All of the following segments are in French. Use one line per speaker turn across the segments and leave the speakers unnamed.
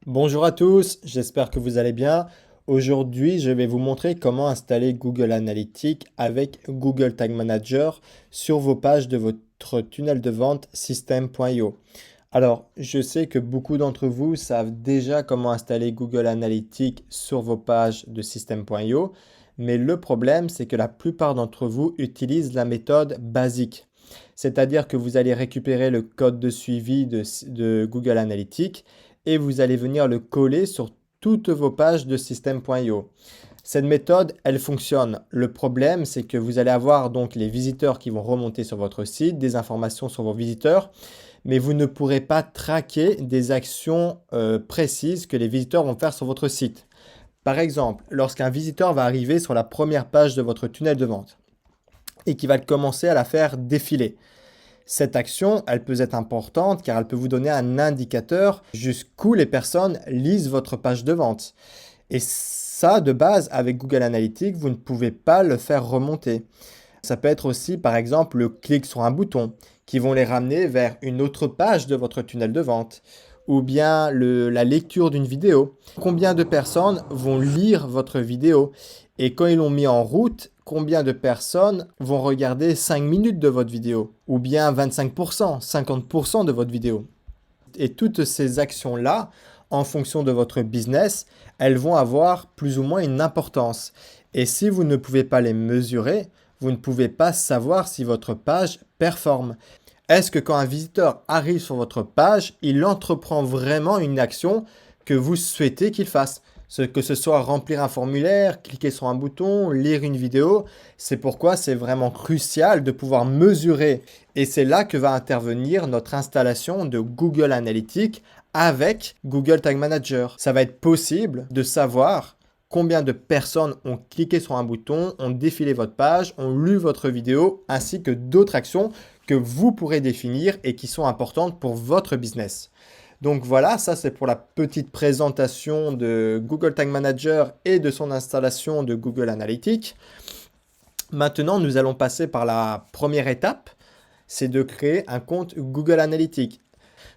Bonjour à tous, j'espère que vous allez bien. Aujourd'hui, je vais vous montrer comment installer Google Analytics avec Google Tag Manager sur vos pages de votre tunnel de vente System.io. Alors, je sais que beaucoup d'entre vous savent déjà comment installer Google Analytics sur vos pages de System.io, mais le problème, c'est que la plupart d'entre vous utilisent la méthode basique. C'est-à-dire que vous allez récupérer le code de suivi de Google Analytics et vous allez venir le coller sur toutes vos pages de System.io. Cette méthode, elle fonctionne. Le problème, c'est que vous allez avoir donc les visiteurs qui vont remonter sur votre site, des informations sur vos visiteurs, mais vous ne pourrez pas traquer des actions précises que les visiteurs vont faire sur votre site. Par exemple, lorsqu'un visiteur va arriver sur la première page de votre tunnel de vente et qui va commencer à la faire défiler, cette action, elle peut être importante car elle peut vous donner un indicateur jusqu'où les personnes lisent votre page de vente. Et ça, de base, avec Google Analytics, vous ne pouvez pas le faire remonter. Ça peut être aussi, par exemple, le clic sur un bouton qui vont les ramener vers une autre page de votre tunnel de vente ou bien la lecture d'une vidéo. Combien de personnes vont lire votre vidéo? Et quand ils l'ont mis en route, combien de personnes vont regarder 5 minutes de votre vidéo? Ou bien 25%, 50% de votre vidéo? Et toutes ces actions-là, en fonction de votre business, elles vont avoir plus ou moins une importance. Et si vous ne pouvez pas les mesurer, vous ne pouvez pas savoir si votre page performe. Est-ce que quand un visiteur arrive sur votre page, il entreprend vraiment une action que vous souhaitez qu'il fasse? Que ce soit remplir un formulaire, cliquer sur un bouton, lire une vidéo, c'est pourquoi c'est vraiment crucial de pouvoir mesurer. Et c'est là que va intervenir notre installation de Google Analytics avec Google Tag Manager. Ça va être possible de savoir combien de personnes ont cliqué sur un bouton, ont défilé votre page, ont lu votre vidéo, ainsi que d'autres actions que vous pourrez définir et qui sont importantes pour votre business. Donc voilà, ça c'est pour la petite présentation de Google Tag Manager et de son installation de Google Analytics. Maintenant, nous allons passer par la première étape, c'est de créer un compte Google Analytics.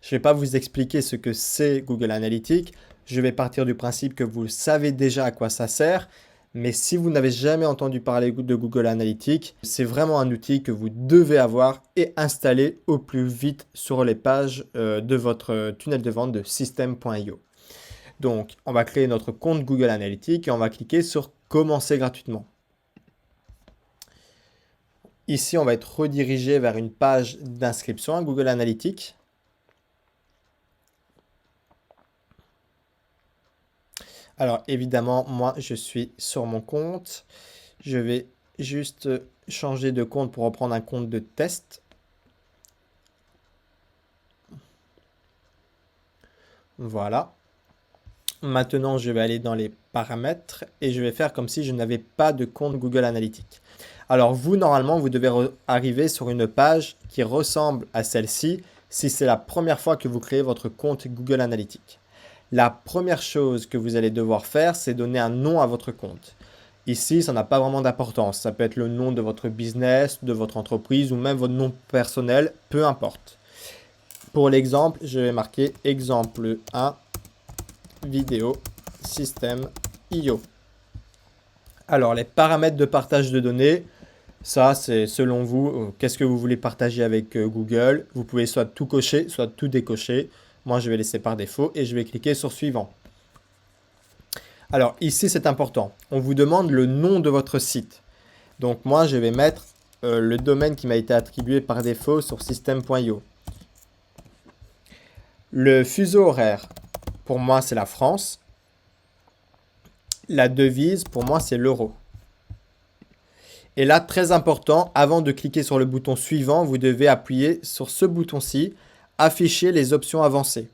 Je ne vais pas vous expliquer ce que c'est Google Analytics. Je vais partir du principe que vous savez déjà à quoi ça sert. Mais si vous n'avez jamais entendu parler de Google Analytics, c'est vraiment un outil que vous devez avoir et installer au plus vite sur les pages de votre tunnel de vente de System.io. Donc, on va créer notre compte Google Analytics et on va cliquer sur Commencer gratuitement. Ici, on va être redirigé vers une page d'inscription à Google Analytics. Alors évidemment, moi je suis sur mon compte. Je vais juste changer de compte pour reprendre un compte de test. Voilà. Maintenant, je vais aller dans les paramètres et je vais faire comme si je n'avais pas de compte Google Analytics. Alors vous, normalement, vous devez arriver sur une page qui ressemble à celle-ci si c'est la première fois que vous créez votre compte Google Analytics. La première chose que vous allez devoir faire, c'est donner un nom à votre compte. Ici, ça n'a pas vraiment d'importance. Ça peut être le nom de votre business, de votre entreprise ou même votre nom personnel, peu importe. Pour l'exemple, je vais marquer exemple 1, vidéo, System.io. Alors, les paramètres de partage de données, ça, c'est selon vous, qu'est-ce que vous voulez partager avec Google. Vous pouvez soit tout cocher, soit tout décocher. Moi, je vais laisser par défaut et je vais cliquer sur suivant. Alors ici, c'est important. On vous demande le nom de votre site. Donc moi, je vais mettre le domaine qui m'a été attribué par défaut sur System.io. Le fuseau horaire, pour moi, c'est la France. La devise, pour moi, c'est l'euro. Et là, très important, avant de cliquer sur le bouton suivant, vous devez appuyer sur ce bouton-ci, afficher les options avancées.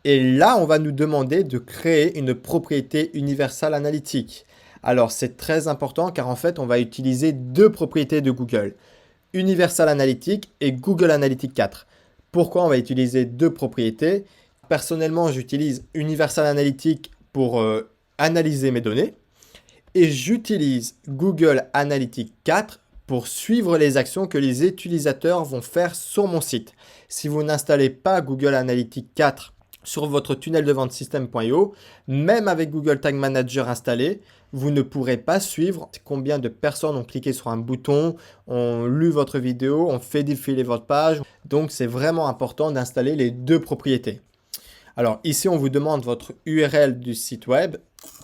Et là, on va nous demander de créer une propriété universelle analytique. Alors, c'est très important car en fait, on va utiliser deux propriétés de Google. Universal Analytics et Google Analytics 4. Pourquoi on va utiliser deux propriétés? Personnellement, j'utilise Universal Analytics pour analyser mes données et j'utilise Google Analytics 4 pour suivre les actions que les utilisateurs vont faire sur mon site. Si vous n'installez pas Google Analytics 4 sur votre tunnel de vente système.io, même avec Google Tag Manager installé, vous ne pourrez pas suivre combien de personnes ont cliqué sur un bouton, ont lu votre vidéo, ont fait défiler votre page. Donc, c'est vraiment important d'installer les deux propriétés. Alors, ici, on vous demande votre URL du site web.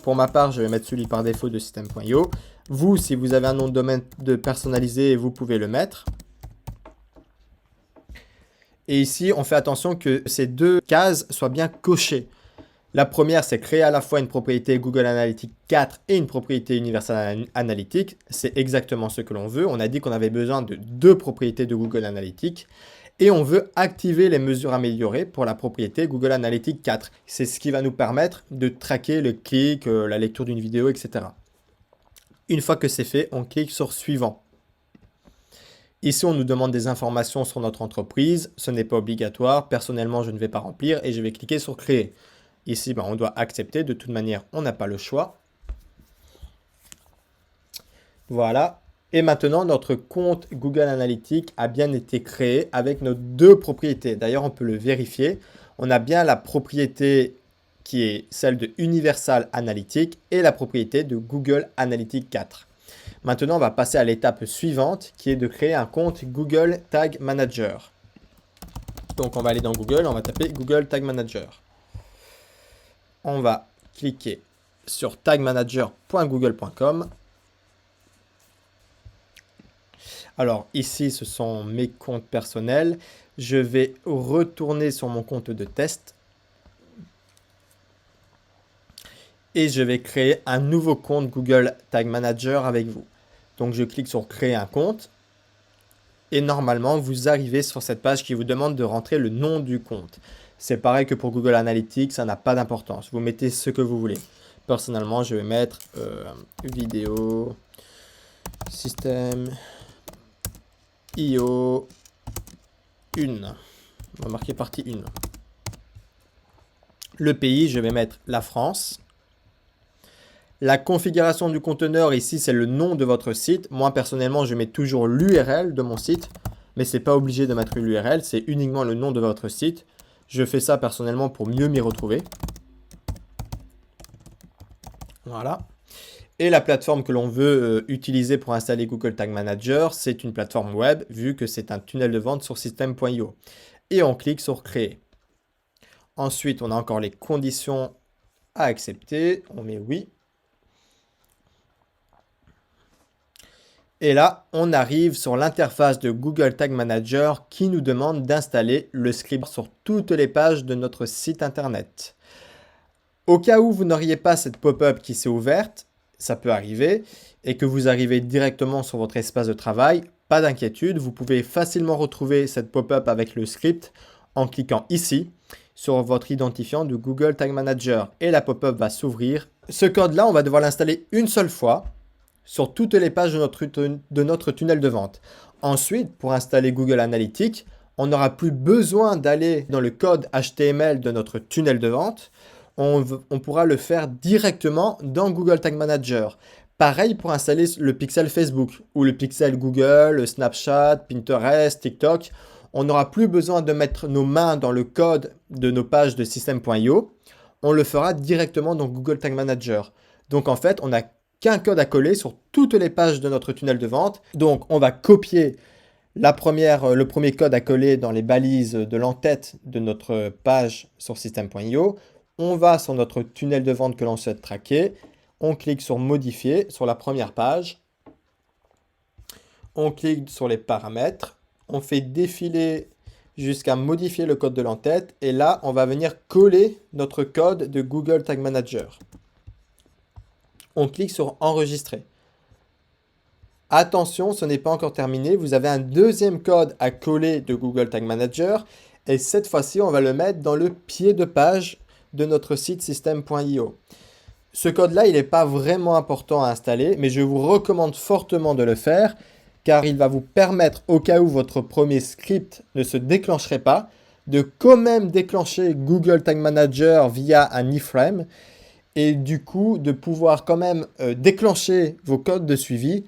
Pour ma part, je vais mettre celui par défaut de système.io. Vous, si vous avez un nom de domaine personnalisé, vous pouvez le mettre. Et ici, on fait attention que ces deux cases soient bien cochées. La première, c'est créer à la fois une propriété Google Analytics 4 et une propriété Universal Analytics. C'est exactement ce que l'on veut. On a dit qu'on avait besoin de deux propriétés de Google Analytics. Et on veut activer les mesures améliorées pour la propriété Google Analytics 4. C'est ce qui va nous permettre de traquer le clic, la lecture d'une vidéo, etc. Une fois que c'est fait, on clique sur Suivant. Ici, on nous demande des informations sur notre entreprise. Ce n'est pas obligatoire. Personnellement, je ne vais pas remplir et je vais cliquer sur Créer. Ici, on doit accepter. De toute manière, on n'a pas le choix. Voilà. Et maintenant, notre compte Google Analytics a bien été créé avec nos deux propriétés. D'ailleurs, on peut le vérifier. On a bien la propriété qui est celle de Universal Analytics et la propriété de Google Analytics 4. Maintenant, on va passer à l'étape suivante qui est de créer un compte Google Tag Manager. Donc, on va aller dans Google, on va taper Google Tag Manager. On va cliquer sur tagmanager.google.com. Alors, ici, ce sont mes comptes personnels. Je vais retourner sur mon compte de test. Et je vais créer un nouveau compte Google Tag Manager avec vous. Donc, je clique sur Créer un compte. Et normalement, vous arrivez sur cette page qui vous demande de rentrer le nom du compte. C'est pareil que pour Google Analytics, ça n'a pas d'importance. Vous mettez ce que vous voulez. Personnellement, je vais mettre vidéo, système, IO 1. On va marquer partie 1. Le pays, je vais mettre la France. La configuration du conteneur, ici, c'est le nom de votre site. Moi, personnellement, je mets toujours l'URL de mon site, mais ce n'est pas obligé de mettre l'URL, c'est uniquement le nom de votre site. Je fais ça personnellement pour mieux m'y retrouver. Voilà. Et la plateforme que l'on veut utiliser pour installer Google Tag Manager, c'est une plateforme web, vu que c'est un tunnel de vente sur système.io. Et on clique sur Créer. Ensuite, on a encore les conditions à accepter. On met oui. Et là, on arrive sur l'interface de Google Tag Manager qui nous demande d'installer le script sur toutes les pages de notre site internet. Au cas où vous n'auriez pas cette pop-up qui s'est ouverte, ça peut arriver, et que vous arrivez directement sur votre espace de travail, pas d'inquiétude, vous pouvez facilement retrouver cette pop-up avec le script en cliquant ici sur votre identifiant de Google Tag Manager et la pop-up va s'ouvrir. Ce code-là, on va devoir l'installer une seule fois sur toutes les pages de notre tunnel de vente. Ensuite, pour installer Google Analytics, on n'aura plus besoin d'aller dans le code HTML de notre tunnel de vente. On pourra le faire directement dans Google Tag Manager. Pareil pour installer le pixel Facebook ou le pixel Google, le Snapchat, Pinterest, TikTok. On n'aura plus besoin de mettre nos mains dans le code de nos pages de système.io. On le fera directement dans Google Tag Manager. Donc en fait, on n'a qu'un code à coller sur toutes les pages de notre tunnel de vente. Donc, on va copier le premier code à coller dans les balises de l'entête de notre page sur système.io. On va sur notre tunnel de vente que l'on souhaite traquer. On clique sur Modifier sur la première page. On clique sur les paramètres. On fait défiler jusqu'à modifier le code de l'entête. Et là, on va venir coller notre code de Google Tag Manager. On clique sur Enregistrer. Attention, ce n'est pas encore terminé. Vous avez un deuxième code à coller de Google Tag Manager. Et cette fois-ci, on va le mettre dans le pied de page de notre site système.io. Ce code-là, il n'est pas vraiment important à installer, mais je vous recommande fortement de le faire car il va vous permettre, au cas où votre premier script ne se déclencherait pas, de quand même déclencher Google Tag Manager via un iframe et du coup de pouvoir quand même déclencher vos codes de suivi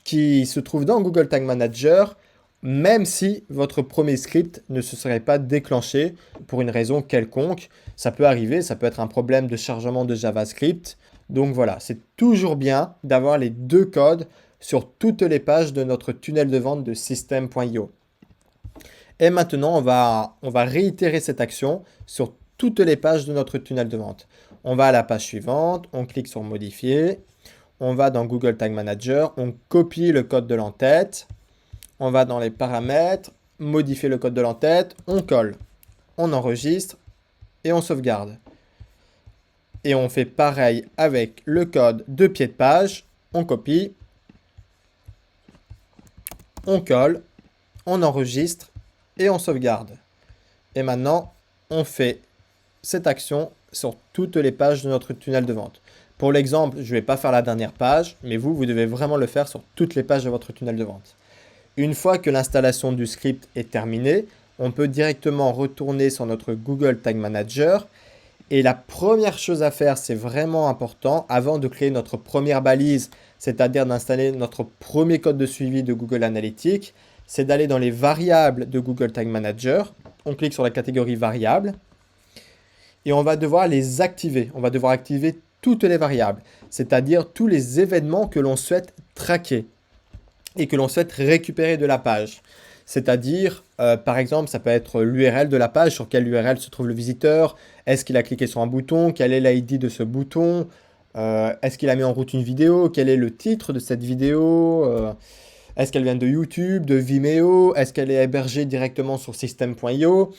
qui se trouvent dans Google Tag Manager même si votre premier script ne se serait pas déclenché pour une raison quelconque. Ça peut arriver, ça peut être un problème de chargement de JavaScript. Donc voilà, c'est toujours bien d'avoir les deux codes sur toutes les pages de notre tunnel de vente de system.io. Et maintenant, on va réitérer cette action sur toutes les pages de notre tunnel de vente. On va à la page suivante, on clique sur modifier, on va dans Google Tag Manager, on copie le code de l'entête, on va dans les paramètres, modifier le code de l'entête, on colle, on enregistre et on sauvegarde. Et on fait pareil avec le code de pied de page, on copie, on colle, on enregistre et on sauvegarde. Et maintenant, on fait cette action sur toutes les pages de notre tunnel de vente. Pour l'exemple, je ne vais pas faire la dernière page, mais vous devez vraiment le faire sur toutes les pages de votre tunnel de vente. Une fois que l'installation du script est terminée, on peut directement retourner sur notre Google Tag Manager. Et la première chose à faire, c'est vraiment important, avant de créer notre première balise, c'est-à-dire d'installer notre premier code de suivi de Google Analytics, c'est d'aller dans les variables de Google Tag Manager. On clique sur la catégorie variables et on va devoir les activer. On va devoir activer toutes les variables, c'est-à-dire tous les événements que l'on souhaite traquer et que l'on souhaite récupérer de la page. C'est-à-dire, par exemple, ça peut être l'URL de la page, sur quelle URL se trouve le visiteur, est-ce qu'il a cliqué sur un bouton, quel est l'ID de ce bouton, est-ce qu'il a mis en route une vidéo, quel est le titre de cette vidéo, est-ce qu'elle vient de YouTube, de Vimeo, est-ce qu'elle est hébergée directement sur system.io.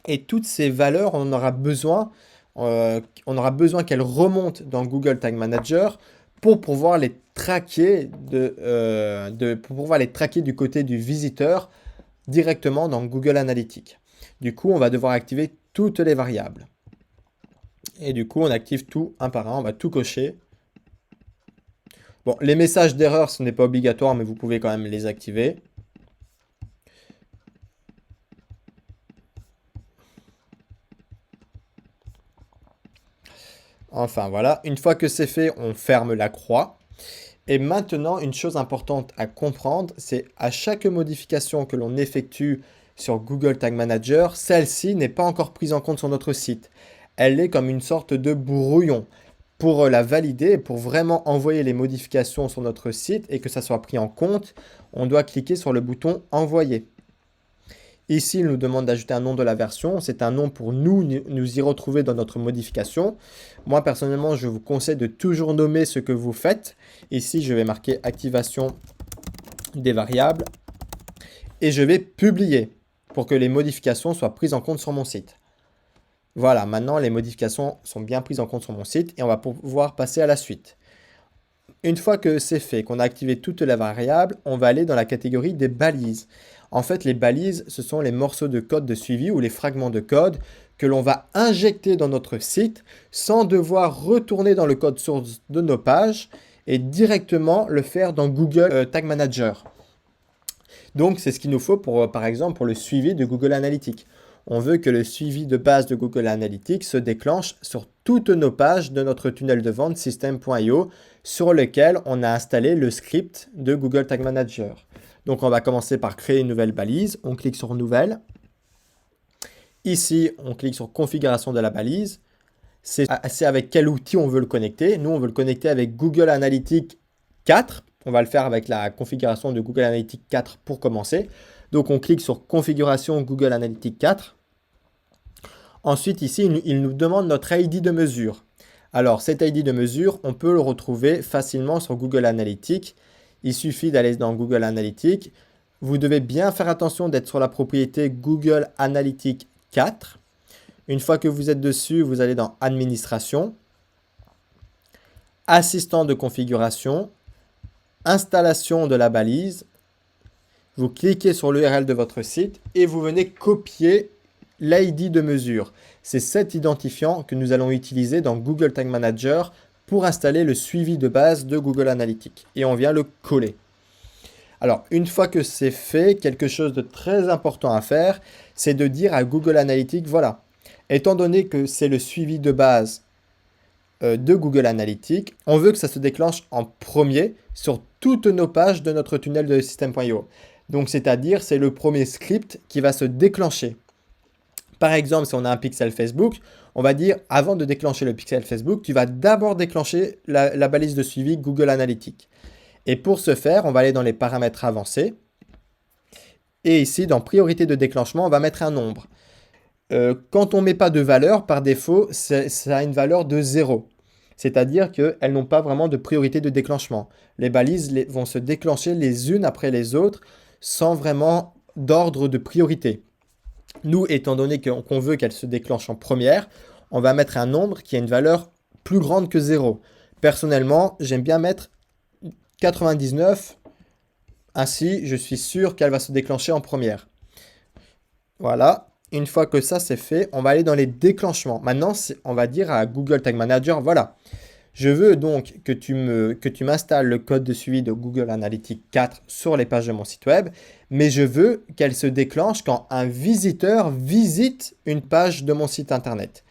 Et toutes ces valeurs, on aura besoin qu'elles remontent dans Google Tag Manager pour pouvoir les traquer pour pouvoir les traquer du côté du visiteur directement dans Google Analytics. Du coup, on va devoir activer toutes les variables. Et du coup, on active tout un par un, on va tout cocher. Bon, les messages d'erreur, ce n'est pas obligatoire, mais vous pouvez quand même les activer. Enfin voilà, une fois que c'est fait, on ferme la croix. Et maintenant, une chose importante à comprendre, c'est à chaque modification que l'on effectue sur Google Tag Manager, celle-ci n'est pas encore prise en compte sur notre site. Elle est comme une sorte de brouillon. Pour la valider, pour vraiment envoyer les modifications sur notre site et que ça soit pris en compte, on doit cliquer sur le bouton Envoyer. Ici, il nous demande d'ajouter un nom de la version. C'est un nom pour nous y retrouver dans notre modification. Moi, personnellement, je vous conseille de toujours nommer ce que vous faites. Ici, je vais marquer activation des variables et je vais publier pour que les modifications soient prises en compte sur mon site. Voilà, maintenant, les modifications sont bien prises en compte sur mon site et on va pouvoir passer à la suite. Une fois que c'est fait, qu'on a activé toutes les variables, on va aller dans la catégorie des balises. En fait, les balises, ce sont les morceaux de code de suivi ou les fragments de code que l'on va injecter dans notre site sans devoir retourner dans le code source de nos pages et directement le faire dans Google Tag Manager. Donc, c'est ce qu'il nous faut par exemple pour le suivi de Google Analytics. On veut que le suivi de base de Google Analytics se déclenche sur toutes nos pages de notre tunnel de vente system.io sur lequel on a installé le script de Google Tag Manager. Donc, on va commencer par créer une nouvelle balise. On clique sur Nouvelle. Ici, on clique sur Configuration de la balise. C'est avec quel outil on veut le connecter. Nous, on veut le connecter avec Google Analytics 4. On va le faire avec la configuration de Google Analytics 4 pour commencer. Donc, on clique sur Configuration Google Analytics 4. Ensuite, ici, il nous demande notre ID de mesure. Alors, cet ID de mesure, on peut le retrouver facilement sur Google Analytics. Il suffit d'aller dans Google Analytics. Vous devez bien faire attention d'être sur la propriété Google Analytics 4. Une fois que vous êtes dessus, vous allez dans Administration, Assistant de configuration, Installation de la balise. Vous cliquez sur l'URL de votre site et vous venez copier l'ID de mesure. C'est cet identifiant que nous allons utiliser dans Google Tag Manager pour installer le suivi de base de Google Analytics. Et on vient le coller. Alors, une fois que c'est fait, quelque chose de très important à faire, c'est de dire à Google Analytics, voilà, étant donné que c'est le suivi de base de Google Analytics, on veut que ça se déclenche en premier sur toutes nos pages de notre tunnel de system.io. Donc, c'est-à-dire, c'est le premier script qui va se déclencher. Par exemple, si on a un pixel Facebook, on va dire, avant de déclencher le pixel Facebook, tu vas d'abord déclencher la balise de suivi Google Analytics. Et pour ce faire, on va aller dans les paramètres avancés. Et ici, dans priorité de déclenchement, on va mettre un nombre. Quand on ne met pas de valeur, par défaut, ça a une valeur de 0. C'est-à-dire qu'elles n'ont pas vraiment de priorité de déclenchement. Les balises vont se déclencher les unes après les autres sans vraiment d'ordre de priorité. Nous, étant donné qu'on veut qu'elles se déclenchent en première, on va mettre un nombre qui a une valeur plus grande que 0. Personnellement, j'aime bien mettre 99. Ainsi, je suis sûr qu'elle va se déclencher en première. Voilà. Une fois que ça c'est fait, on va aller dans les déclenchements. Maintenant, on va dire à Google Tag Manager, voilà, je veux donc que tu m'installes le code de suivi de Google Analytics 4 sur les pages de mon site web, mais je veux qu'elle se déclenche quand un visiteur visite une page de mon site internet.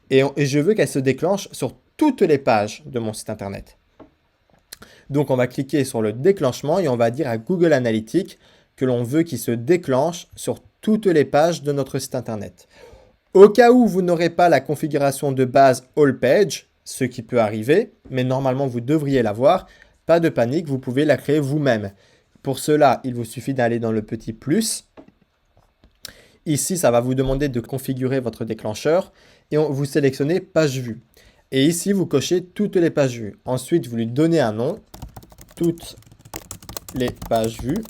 Et je veux qu'elle se déclenche sur toutes les pages de mon site internet. Donc, on va cliquer sur le déclenchement et on va dire à Google Analytics que l'on veut qu'il se déclenche sur toutes les pages de notre site internet. Au cas où vous n'aurez pas la configuration de base All Page, ce qui peut arriver, mais normalement vous devriez l'avoir, pas de panique, vous pouvez la créer vous-même. Pour cela, il vous suffit d'aller dans le petit plus. Ici, ça va vous demander de configurer votre déclencheur et vous sélectionnez page vue. Et ici, vous cochez toutes les pages vues. Ensuite, vous lui donnez un nom, toutes les pages vues,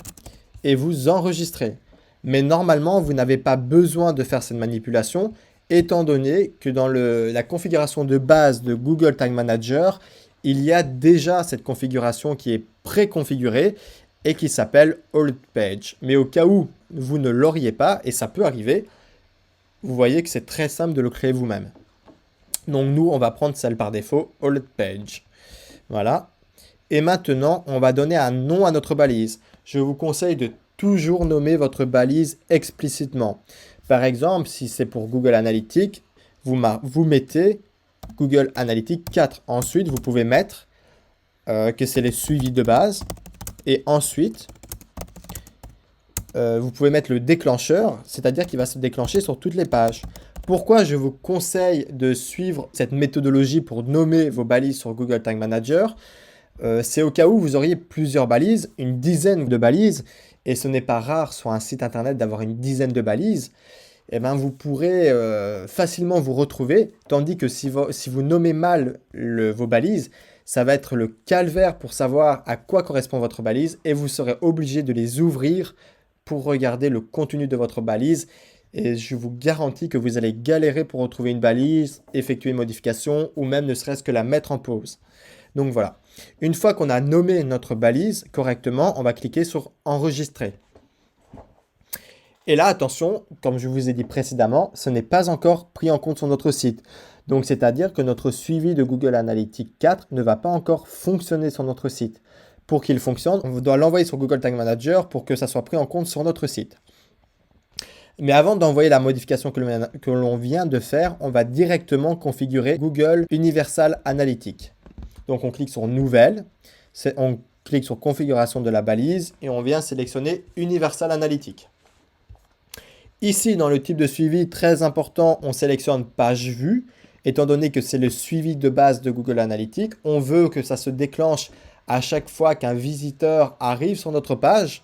et vous enregistrez. Mais normalement, vous n'avez pas besoin de faire cette manipulation, étant donné que dans la configuration de base de Google Tag Manager, il y a déjà cette configuration qui est préconfigurée et qui s'appelle All Page. Mais au cas où vous ne l'auriez pas, et ça peut arriver, vous voyez que c'est très simple de le créer vous-même. Donc nous, on va prendre celle par défaut, All Page. Voilà. Et maintenant, on va donner un nom à notre balise. Je vous conseille de toujours nommer votre balise explicitement. Par exemple, si c'est pour Google Analytics, vous mettez Google Analytics 4. Ensuite, vous pouvez mettre que c'est les suivis de base. Et ensuite, vous pouvez mettre le déclencheur, c'est-à-dire qu'il va se déclencher sur toutes les pages. Pourquoi je vous conseille de suivre cette méthodologie pour nommer vos balises sur Google Tag Manager? C'est au cas où vous auriez plusieurs balises, une dizaine de balises, et ce n'est pas rare sur un site internet d'avoir une dizaine de balises, et bien vous pourrez facilement vous retrouver, tandis que si vous nommez mal vos balises, ça va être le calvaire pour savoir à quoi correspond votre balise, et vous serez obligé de les ouvrir pour regarder le contenu de votre balise. Et je vous garantis que vous allez galérer pour retrouver une balise, effectuer une modification ou même ne serait-ce que la mettre en pause. Donc voilà. Une fois qu'on a nommé notre balise correctement, on va cliquer sur Enregistrer. Et là, attention, comme je vous ai dit précédemment, ce n'est pas encore pris en compte sur notre site. Donc c'est-à-dire que notre suivi de Google Analytics 4 ne va pas encore fonctionner sur notre site. Pour qu'il fonctionne, on doit l'envoyer sur Google Tag Manager pour que ça soit pris en compte sur notre site. Mais avant d'envoyer la modification que l'on vient de faire, on va directement configurer Google Universal Analytics. Donc on clique sur Nouvelle, on clique sur Configuration de la balise et on vient sélectionner Universal Analytics. Ici, dans le type de suivi, très important, on sélectionne Page vue. Étant donné que c'est le suivi de base de Google Analytics, on veut que ça se déclenche à chaque fois qu'un visiteur arrive sur notre page.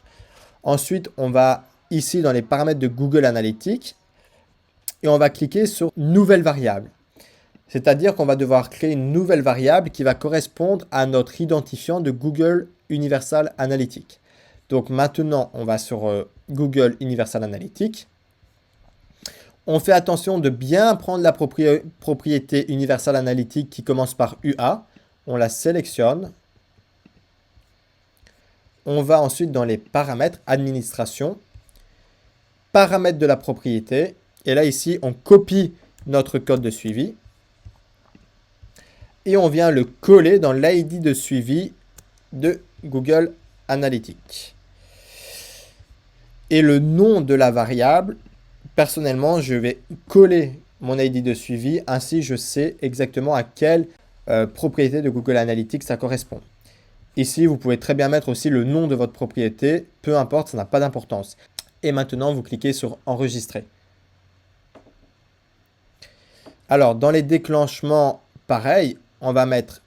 Ensuite, on va ici dans les paramètres de Google Analytics et on va cliquer sur Nouvelle variable. C'est-à-dire qu'on va devoir créer une nouvelle variable qui va correspondre à notre identifiant de Google Universal Analytics. Donc maintenant, on va sur Google Universal Analytics. On fait attention de bien prendre la propriété Universal Analytics qui commence par UA. On la sélectionne. On va ensuite dans les paramètres administration, paramètres de la propriété. Et là, ici, on copie notre code de suivi. Et on vient le coller dans l'ID de suivi de Google Analytics. Et le nom de la variable, personnellement, je vais coller mon ID de suivi. Ainsi, je sais exactement à quelle propriété de Google Analytics ça correspond. Ici, vous pouvez très bien mettre aussi le nom de votre propriété, peu importe, ça n'a pas d'importance. Et maintenant, vous cliquez sur enregistrer. Alors, dans les déclenchements, pareil, on va mettre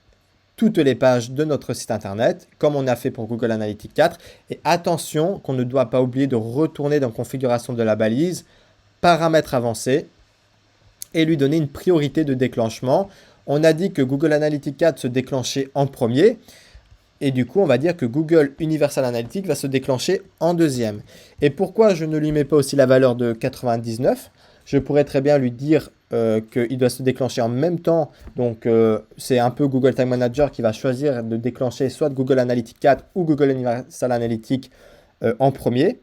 toutes les pages de notre site internet, comme on a fait pour Google Analytics 4. Et attention qu'on ne doit pas oublier de retourner dans configuration de la balise, paramètres avancés, et lui donner une priorité de déclenchement. On a dit que Google Analytics 4 se déclenchait en premier, et du coup, on va dire que Google Universal Analytics va se déclencher en deuxième. Et pourquoi je ne lui mets pas aussi la valeur de 99? Je pourrais très bien lui dire qu'il doit se déclencher en même temps. Donc, c'est un peu Google Tag Manager qui va choisir de déclencher soit Google Analytics 4 ou Google Universal Analytics en premier.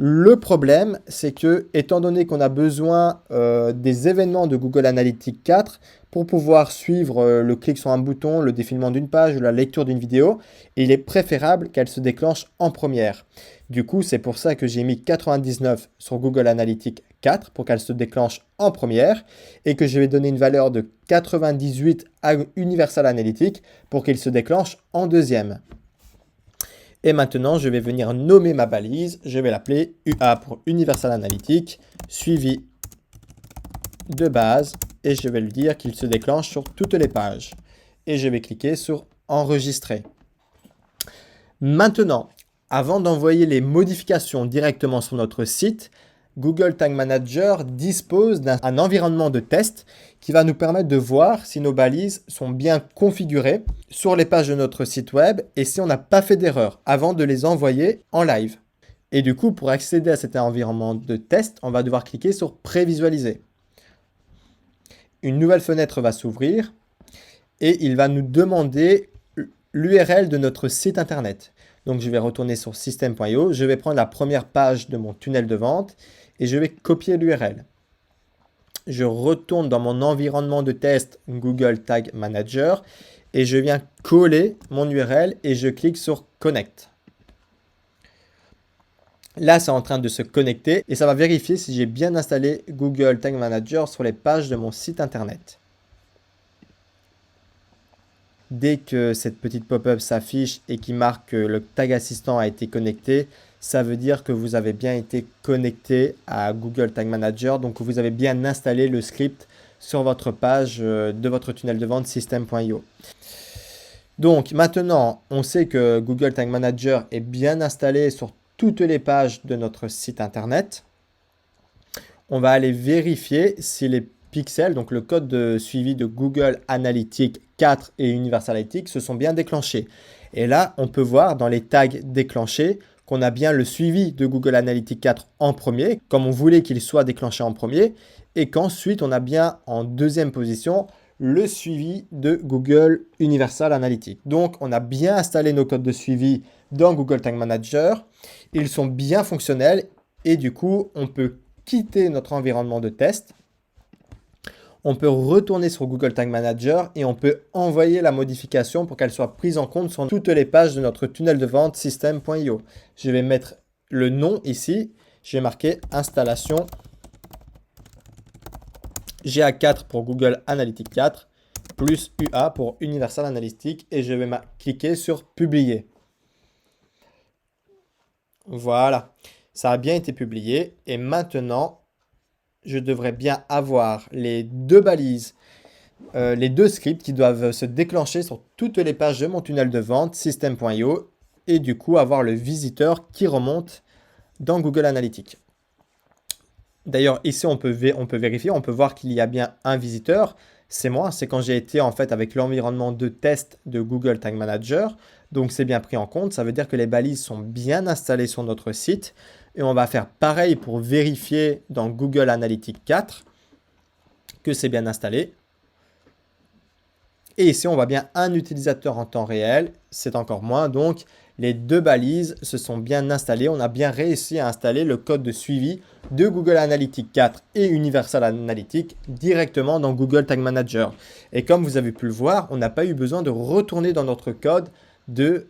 Le problème, c'est que, étant donné qu'on a besoin des événements de Google Analytics 4 pour pouvoir suivre le clic sur un bouton, le défilement d'une page ou la lecture d'une vidéo, il est préférable qu'elle se déclenche en première. Du coup, c'est pour ça que j'ai mis 99 sur Google Analytics 4 pour qu'elle se déclenche en première et que je vais donner une valeur de 98 à Universal Analytics pour qu'il se déclenche en deuxième. Et maintenant, je vais venir nommer ma balise. Je vais l'appeler UA pour Universal Analytics, suivi de base. Et je vais lui dire qu'il se déclenche sur toutes les pages. Et je vais cliquer sur Enregistrer. Maintenant, avant d'envoyer les modifications directement sur notre site, Google Tag Manager dispose d'un environnement de test qui va nous permettre de voir si nos balises sont bien configurées sur les pages de notre site web et si on n'a pas fait d'erreur avant de les envoyer en live. Et du coup, pour accéder à cet environnement de test, on va devoir cliquer sur Prévisualiser. Une nouvelle fenêtre va s'ouvrir et il va nous demander l'URL de notre site internet. Donc, je vais retourner sur system.io. Je vais prendre la première page de mon tunnel de vente et je vais copier l'URL. Je retourne dans mon environnement de test Google Tag Manager et je viens coller mon URL et je clique sur Connect. Là, c'est en train de se connecter et ça va vérifier si j'ai bien installé Google Tag Manager sur les pages de mon site internet. Dès que cette petite pop-up s'affiche et qui marque que le tag assistant a été connecté, ça veut dire que vous avez bien été connecté à Google Tag Manager, donc vous avez bien installé le script sur votre page de votre tunnel de vente system.io. Donc maintenant, on sait que Google Tag Manager est bien installé sur toutes les pages de notre site internet. On va aller vérifier si les pixels, donc le code de suivi de Google Analytics 4 et Universal Analytics se sont bien déclenchés. Et là, on peut voir dans les tags déclenchés qu'on a bien le suivi de Google Analytics 4 en premier, comme on voulait qu'il soit déclenché en premier, et qu'ensuite on a bien en deuxième position le suivi de Google Universal Analytics. Donc, on a bien installé nos codes de suivi dans Google Tag Manager. Ils sont bien fonctionnels et du coup, on peut quitter notre environnement de test. On peut retourner sur Google Tag Manager et on peut envoyer la modification pour qu'elle soit prise en compte sur toutes les pages de notre tunnel de vente system.io. Je vais mettre le nom ici. Je vais marquer installation GA4 pour Google Analytics 4 plus UA pour Universal Analytics et je vais cliquer sur publier. Voilà, ça a bien été publié et maintenant je devrais bien avoir les deux balises, les deux scripts qui doivent se déclencher sur toutes les pages de mon tunnel de vente system.io et du coup avoir le visiteur qui remonte dans Google Analytics. D'ailleurs, ici, on peut vérifier, on peut voir qu'il y a bien un visiteur. C'est moi, c'est quand j'ai été en fait avec l'environnement de test de Google Tag Manager. Donc, c'est bien pris en compte. Ça veut dire que les balises sont bien installées sur notre site. Et on va faire pareil pour vérifier dans Google Analytics 4 que c'est bien installé. Et ici, on voit bien un utilisateur en temps réel. C'est encore moins. Donc, les deux balises se sont bien installées. On a bien réussi à installer le code de suivi de Google Analytics 4 et Universal Analytics directement dans Google Tag Manager. Et comme vous avez pu le voir, on n'a pas eu besoin de retourner dans notre code de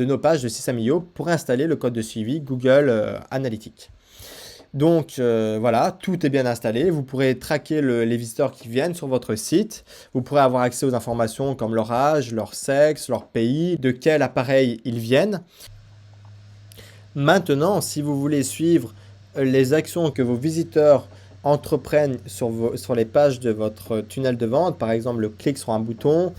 nos pages de System.io pour installer le code de suivi Google Analytics. Donc voilà, tout est bien installé. Vous pourrez traquer les visiteurs qui viennent sur votre site. Vous pourrez avoir accès aux informations comme leur âge, leur sexe, leur pays, de quel appareil ils viennent. Maintenant, si vous voulez suivre les actions que vos visiteurs entreprennent sur les pages de votre tunnel de vente, par exemple le clic sur un bouton,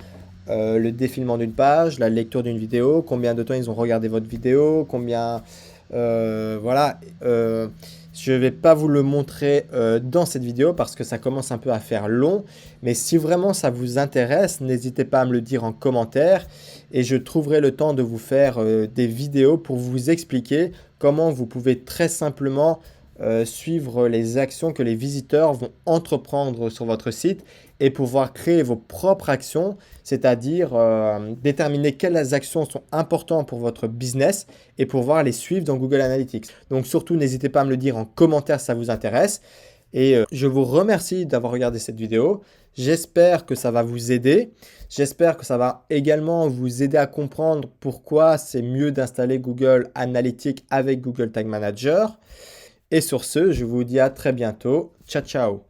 le défilement d'une page, la lecture d'une vidéo, combien de temps ils ont regardé votre vidéo, combien... voilà. Je ne vais pas vous le montrer dans cette vidéo parce que ça commence un peu à faire long. Mais si vraiment ça vous intéresse, n'hésitez pas à me le dire en commentaire et je trouverai le temps de vous faire des vidéos pour vous expliquer comment vous pouvez très simplement suivre les actions que les visiteurs vont entreprendre sur votre site et pouvoir créer vos propres actions, c'est-à-dire déterminer quelles actions sont importantes pour votre business et pouvoir les suivre dans Google Analytics. Donc surtout, n'hésitez pas à me le dire en commentaire si ça vous intéresse. Et je vous remercie d'avoir regardé cette vidéo. J'espère que ça va vous aider. J'espère que ça va également vous aider à comprendre pourquoi c'est mieux d'installer Google Analytics avec Google Tag Manager. Et sur ce, je vous dis à très bientôt. Ciao, ciao!